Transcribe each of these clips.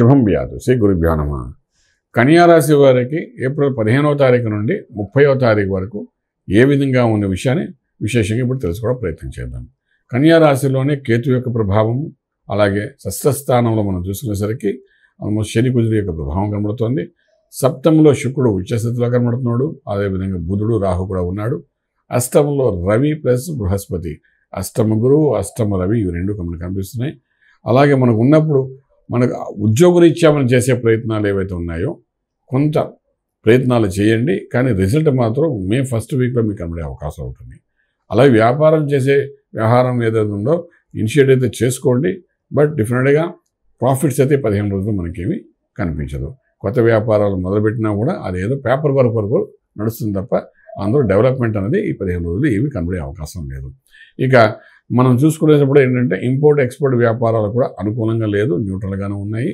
శుభం వ్యాధు శ్రీ గురుభ్యో నమః. కన్యా రాశి వారికి ఏప్రిల్ 15వ తారీఖు నుండి 30వ తారీఖు వరకు ఏ విధంగా ఉన్న విషయాన్ని విశేషంగా ఇప్పుడు తెలుసుకోవడం ప్రయత్నం చేద్దాం. కన్యా రాశిలోనే కేతు యొక్క ప్రభావం, అలాగే షష్ఠస్థానంలో మనం చూసుకునేసరికి ఆల్మోస్ట్ శని కుజుడు యొక్క ప్రభావం కనబడుతోంది. సప్తమంలో శుక్రుడు ఉచ్చస్థితిలో కనబడుతున్నాడు. అదేవిధంగా బుధుడు రాహు కూడా ఉన్నాడు. అష్టమంలో రవి ప్లస్ బృహస్పతి, అష్టమ గురువు అష్టమ రవి ఇవి రెండు మనకు కనిపిస్తున్నాయి. అలాగే మనకు ఉన్నప్పుడు మనకు ఉద్యోగరీత్యా మనం చేసే ప్రయత్నాలు ఏవైతే ఉన్నాయో కొంత ప్రయత్నాలు చేయండి, కానీ రిజల్ట్ మాత్రం మే ఫస్ట్ వీక్లో మీకు కనబడే అవకాశం ఉంటుంది. అలాగే వ్యాపారం చేసే వ్యవహారం ఏదైతే ఉందో ఇనిషియేట్ అయితే చేసుకోండి, బట్ డెఫినెట్గా ప్రాఫిట్స్ అయితే 15 రోజులు మనకేమీ కనిపించదు. కొత్త వ్యాపారాలు మొదలుపెట్టినా కూడా అదేదో పేపర్ వర్క్ వరకు నడుస్తుంది తప్ప అందులో డెవలప్మెంట్ అనేది ఈ 15 రోజులు ఏమీ కనబడే అవకాశం లేదు. ఇక మనం చూసుకునేటప్పుడు ఏంటంటే ఇంపోర్ట్ ఎక్స్పోర్ట్ వ్యాపారాలు కూడా అనుకూలంగా లేదు, న్యూట్రల్గానే ఉన్నాయి.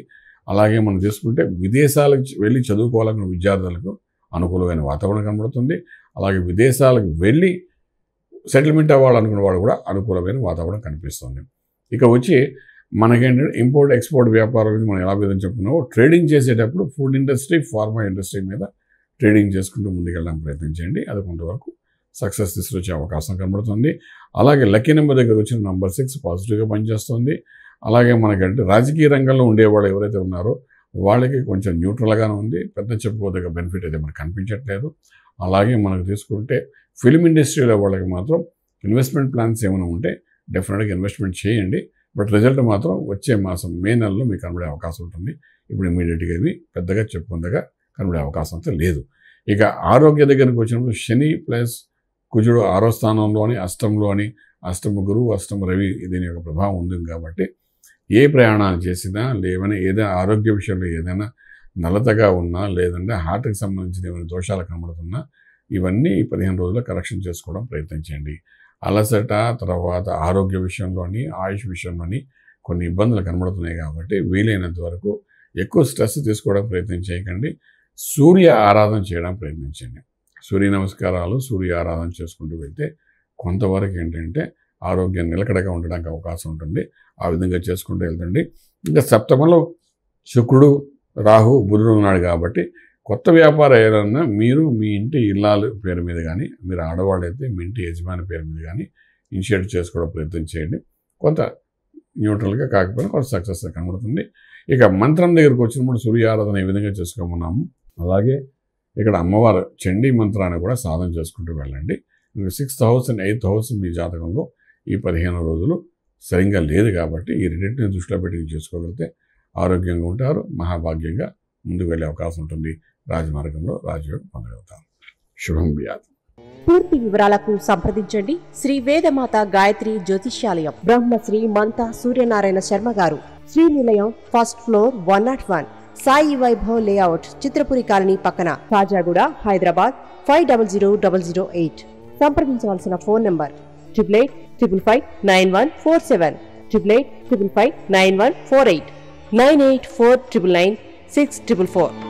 అలాగే మనం తీసుకుంటే విదేశాలకు వెళ్ళి చదువుకోవాలనుకున్న విద్యార్థులకు అనుకూలమైన వాతావరణం కనబడుతుంది. అలాగే విదేశాలకు వెళ్ళి సెటిల్మెంట్ అవ్వాలనుకున్న వాళ్ళు కూడా అనుకూలమైన వాతావరణం కనిపిస్తుంది. ఇక వచ్చి మనకేంటంటే ఇంపోర్ట్ ఎక్స్పోర్ట్ వ్యాపారం గురించి మనం ఎలా విధంగా చెప్పుకున్నామో ట్రేడింగ్ చేసేటప్పుడు ఫుడ్ ఇండస్ట్రీ, ఫార్మా ఇండస్ట్రీ మీద ట్రేడింగ్ చేసుకుంటూ ముందుకెళ్ళడానికి ప్రయత్నం చేయండి. అది కొంతవరకు సక్సెస్ తీసుకొచ్చే అవకాశం కనబడుతుంది. అలాగే లక్కీ నెంబర్ దగ్గర వచ్చిన నెంబర్ 6 పాజిటివ్గా పనిచేస్తుంది. అలాగే మనకంటే రాజకీయ రంగంలో ఉండేవాళ్ళు ఎవరైతే ఉన్నారో వాళ్ళకి కొంచెం న్యూట్రల్గానే ఉంది, పెద్ద చెప్పుకోదగ్గ బెనిఫిట్ అయితే మనకు కనిపించట్లేదు. అలాగే మనకు తీసుకుంటే ఫిల్మ్ ఇండస్ట్రీలో వాళ్ళకి మాత్రం ఇన్వెస్ట్మెంట్ ప్లాన్స్ ఏమైనా ఉంటే డెఫినెట్గా ఇన్వెస్ట్మెంట్ చేయండి, బట్ రిజల్ట్ మాత్రం వచ్చే మాసం మే నెలలో మీకు కనబడే అవకాశం ఉంటుంది. ఇప్పుడు ఇమీడియట్గా ఇవి పెద్దగా చెప్పుకుందగా కనబడే అవకాశం అయితే లేదు. ఇక ఆరోగ్య దగ్గరికి వచ్చినప్పుడు శని ప్లస్ కుజుడు 6వ స్థానంలోని అష్టంలోని అష్టమ గురువు అష్టమ రవి దీని యొక్క ప్రభావం ఉంది కాబట్టి ఏ ప్రయాణాలు చేసినా లేవని ఏదైనా ఆరోగ్య విషయంలో ఏదైనా నలతగా ఉన్నా లేదంటే హార్ట్కి సంబంధించిన ఏమైనా దోషాలు కనబడుతున్నా ఇవన్నీ 15 రోజుల్లో కరెక్షన్ చేసుకోవడం ప్రయత్నం చేయండి. అలసట, తర్వాత ఆరోగ్య విషయంలోని ఆయుష్ విషయంలోని కొన్ని ఇబ్బందులు కనబడుతున్నాయి కాబట్టి వీలైనంత వరకు ఎక్కువ స్ట్రెస్ తీసుకోవడం ప్రయత్నం చేయకండి. సూర్య ఆరాధన చేయడం ప్రయత్నించండి. సూర్య నమస్కారాలు, సూర్య ఆరాధన చేసుకుంటూ వెళ్తే కొంతవరకు ఏంటంటే ఆరోగ్యం నిలకడగా ఉండడానికి అవకాశం ఉంటుంది. ఆ విధంగా చేసుకుంటూ వెళ్తండి. ఇంకా సప్తమంలో శుక్రుడు రాహు బుధుడు ఉన్నాడు కాబట్టి కొత్త వ్యాపారం ఏదన్నా మీరు మీ ఇంటి ఇల్లాలు పేరు మీద కానీ, మీరు ఆడవాళ్ళైతే మీ ఇంటి యజమాని పేరు మీద కానీ ఇనిషియేట్ చేసుకోవడం ప్రయత్నం చేయండి. కొంత న్యూట్రల్గా కాకపోయినా కొంత సక్సెస్ కనబడుతుంది. ఇక మంత్రం దగ్గరికి వచ్చినప్పుడు సూర్య ఆరాధన ఏ విధంగా చేసుకోమన్నాము, అలాగే ఇక్కడ అమ్మవారు చండీ మంత్రాన్ని కూడా సాధన చేసుకుంటూ వెళ్ళండి. 6th house and 8th house మీ జాతకంలో ఈ 15 రోజులు సరిగ్గా లేదు కాబట్టి ఈ రెండింటిని దృష్టిలో పెట్టి చేసుకోగలిగితే ఆరోగ్యంగా ఉంటారు, మహాభాగ్యంగా ముందుకు వెళ్ళే అవకాశం ఉంటుంది. రాజమార్గంలో రాజయోగం పొందగలుగుతారు. శుభం వ్యాధి. పూర్తి వివరాలకు సంప్రదించండి శ్రీ వేదమాత గాయత్రి జ్యోతిష్యాలయం, బ్రహ్మశ్రీ మంతా సూర్యనారాయణ శర్మ గారు, Srinilayam, first floor, 101, Sai Vaibhav layout, Chitrapuri colony పక్కన, కాజాగూడ, హైదరాబాద్ 500008. సంప్రదించవలసిన ఫోన్ నంబర్ 8855559147, 8855559148, 9849996644.